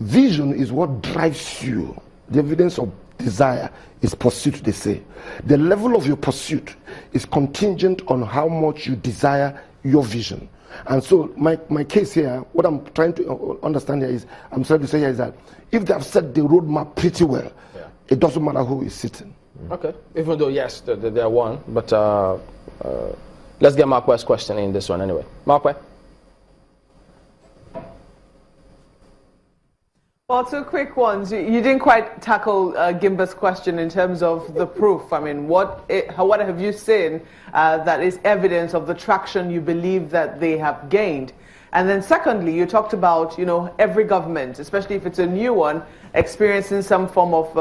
Vision is what drives you. The evidence of desire is pursuit, they say. The level of your pursuit is contingent on how much you desire your vision. And so my case here, what I'm trying to understand here is, I'm sorry to say here is that if they have set the roadmap pretty well, it doesn't matter who is sitting. Okay, even though, yes, they're one, but let's get Marquez's question in this one anyway. Marquez? Well, two quick ones. You didn't quite tackle Gimba's question in terms of the proof. I mean, what have you seen that is evidence of the traction you believe that they have gained? And then secondly, you talked about, every government, especially if it's a new one, experiencing some form of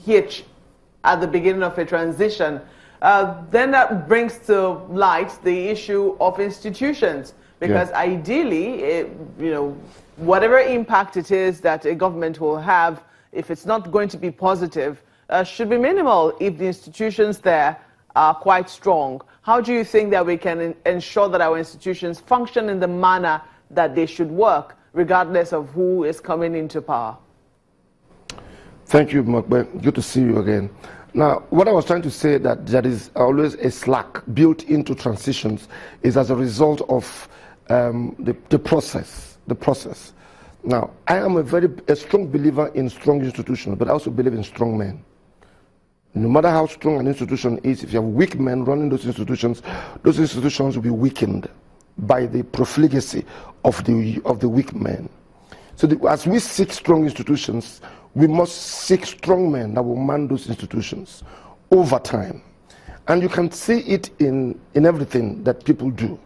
hitch at the beginning of a transition. Then that brings to light the issue of institutions. Because ideally, whatever impact it is that a government will have, if it's not going to be positive, should be minimal if the institutions there are quite strong. How do you think that we can ensure that our institutions function in the manner that they should work, regardless of who is coming into power? Thank you, Mark. Good to see you again. Now, what I was trying to say, that there is always a slack built into transitions, is as a result of the process. Now, I am a strong believer in strong institutions, but I also believe in strong men. No matter how strong an institution is, if you have weak men running those institutions will be weakened by the profligacy of the weak men. So as we seek strong institutions, we must seek strong men that will man those institutions over time. And you can see it in everything that people do.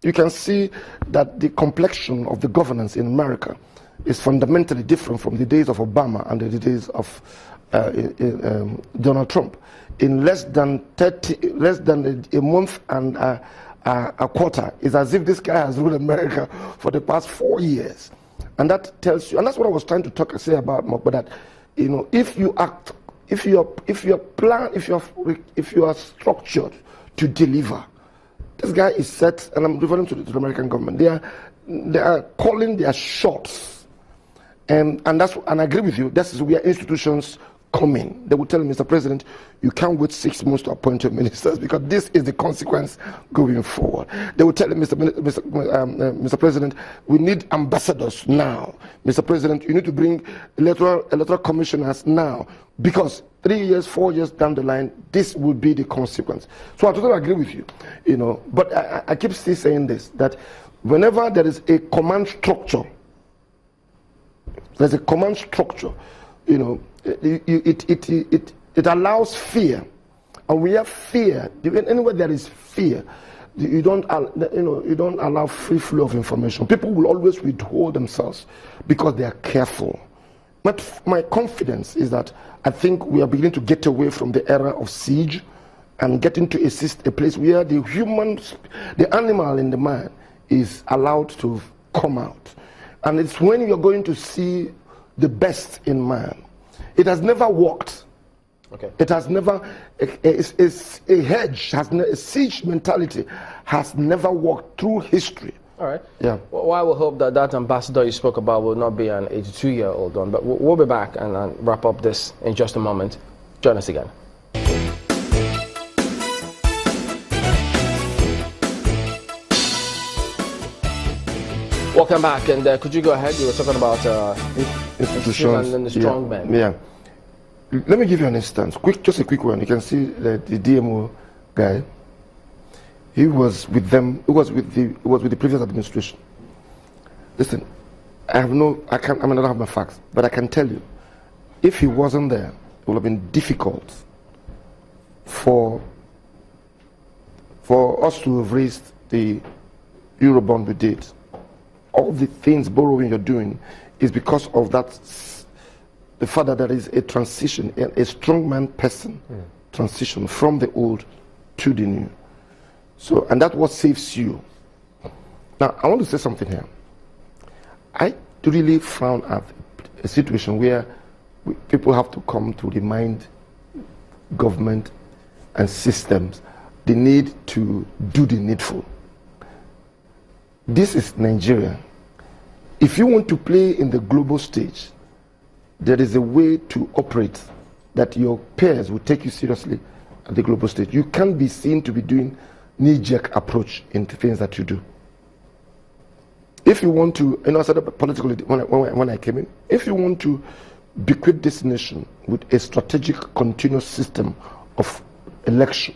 You can see that the complexion of the governance in America is fundamentally different from the days of Obama and the days of Donald Trump. In less than a month and a quarter, it's as if this guy has ruled America for the past 4 years. And that tells you, and that's what I was trying to say about Mokba, that if you are structured to deliver, this guy is set, and I'm referring to the American government. They are calling their shots, and I agree with you. This is where institutions come in. They will tell Mr. President, you can't wait 6 months to appoint your ministers because this is the consequence going forward. They will tell him, Mr. President, we need ambassadors now. Mr. President, you need to bring electoral commissioners now because 3 years, 4 years down the line, this will be the consequence. So I totally agree with you, but I keep still saying this, that whenever there is a command structure, there's a command structure, it allows fear, and we have fear. Anywhere there is fear, you don't allow free flow of information. People will always withhold themselves because they are careful. But my confidence is that I think we are beginning to get away from the era of siege and getting to a place where the animal in the man is allowed to come out. And it's when you're going to see the best in man. It has never worked. Okay. It has never, a siege mentality has never worked through history. All right. Yeah. Well, I will hope that ambassador you spoke about will not be an 82-year-old one, but we'll be back and wrap up this in just a moment. Join us again. Welcome back, and could you go ahead? You were talking about institutions and the strong men. Yeah. Let me give you an instance. Just a quick one. You can see the DMO guy. He was with them. He was with the previous administration. Listen, I may not have my facts, but I can tell you, if he wasn't there, it would have been difficult for us to have raised the Eurobond we did. All the things borrowing you're doing is because of that, the fact that there is a transition, a strongman person transition from the old to the new. So, and that's what saves you. Now, I want to say something here. I really found out a situation where people have to come to remind government and systems the need to do the needful. This is Nigeria. if you want to play in the global stage, there is a way to operate that your peers will take you seriously at the global stage. You can't be seen to be doing knee-jerk approach in the things that you do. If you want to, I said politically when I came in, if you want to bequeath this nation with a strategic, continuous system of election,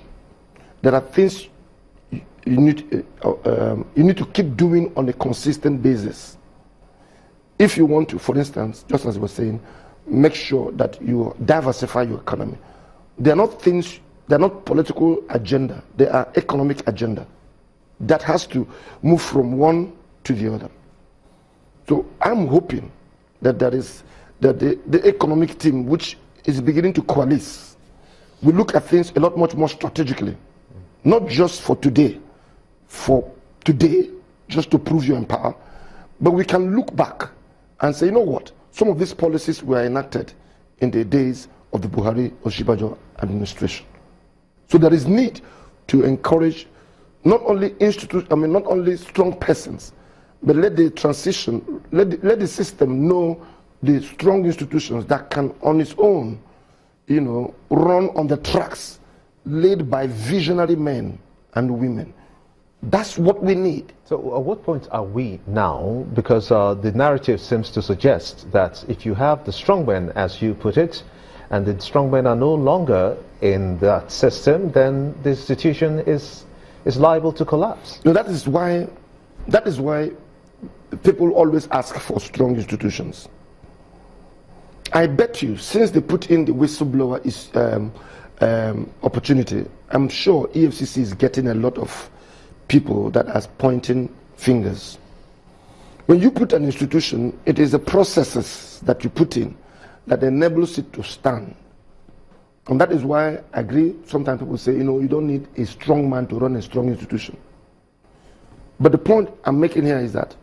there are things you need to keep doing on a consistent basis. If you want to, for instance, just as we were saying, make sure that you diversify your economy. They are not things, they are not political agenda, they are economic agenda that has to move from one to the other. So I'm hoping that the economic team, which is beginning to coalesce, will look at things a lot much more strategically, not just for today, just to prove you're in power, but we can look back and say, you know what, some of these policies were enacted in the days of the Buhari Osinbajo administration. So there is need to encourage not only not only strong persons, but let the transition, let the system know the strong institutions that can on its own, run on the tracks laid by visionary men and women. That's what we need. So at what point are we now? Because the narrative seems to suggest that if you have the strongmen, as you put it, and the strongmen are no longer in that system, then the institution is liable to collapse. No, that is why people always ask for strong institutions. I bet you, since they put in the whistleblower opportunity, I'm sure EFCC is getting a lot of people that are pointing fingers. When you put an institution, it is the processes that you put in that enables it to stand. And that is why I agree, sometimes people say, you don't need a strong man to run a strong institution. But the point I'm making here is that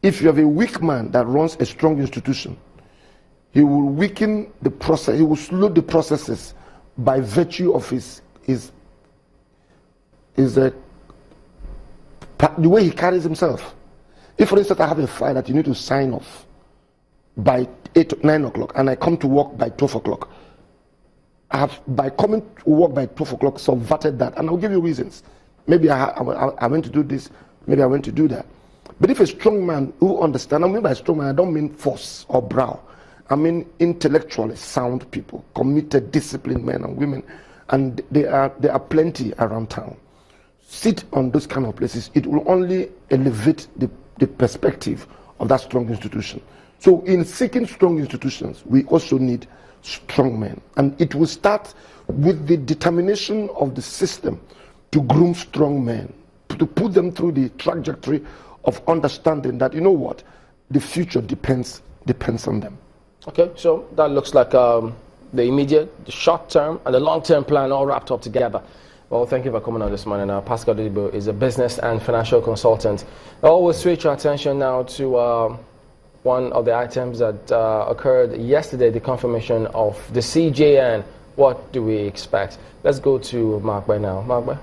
if you have a weak man that runs a strong institution, he will weaken the process, he will slow the processes by virtue of the way he carries himself. If, for instance, I have a file that you need to sign off by 9 o'clock, and I come to work by 12 o'clock, by coming to work by 12 o'clock, subverted that, and I'll give you reasons. Maybe I went to do this, maybe I went to do that. But if a strong man who understands, I mean by strong man, I don't mean force or brow. I mean intellectually sound people, committed, disciplined men and women, and there are plenty around town. Sit on those kind of places, it will only elevate the perspective of that strong institution. So in seeking strong institutions, we also need strong men. And it will start with the determination of the system to groom strong men, to put them through the trajectory of understanding that, the future depends on them. Okay, so that looks like the immediate, the short-term, and the long-term plan all wrapped up together. Well, thank you for coming on this morning. Pascal Dodibo is a business and financial consultant. I always switch our attention now to one of the items that occurred yesterday, the confirmation of the CJN. What do we expect? Let's go to Mark by now. Mark by.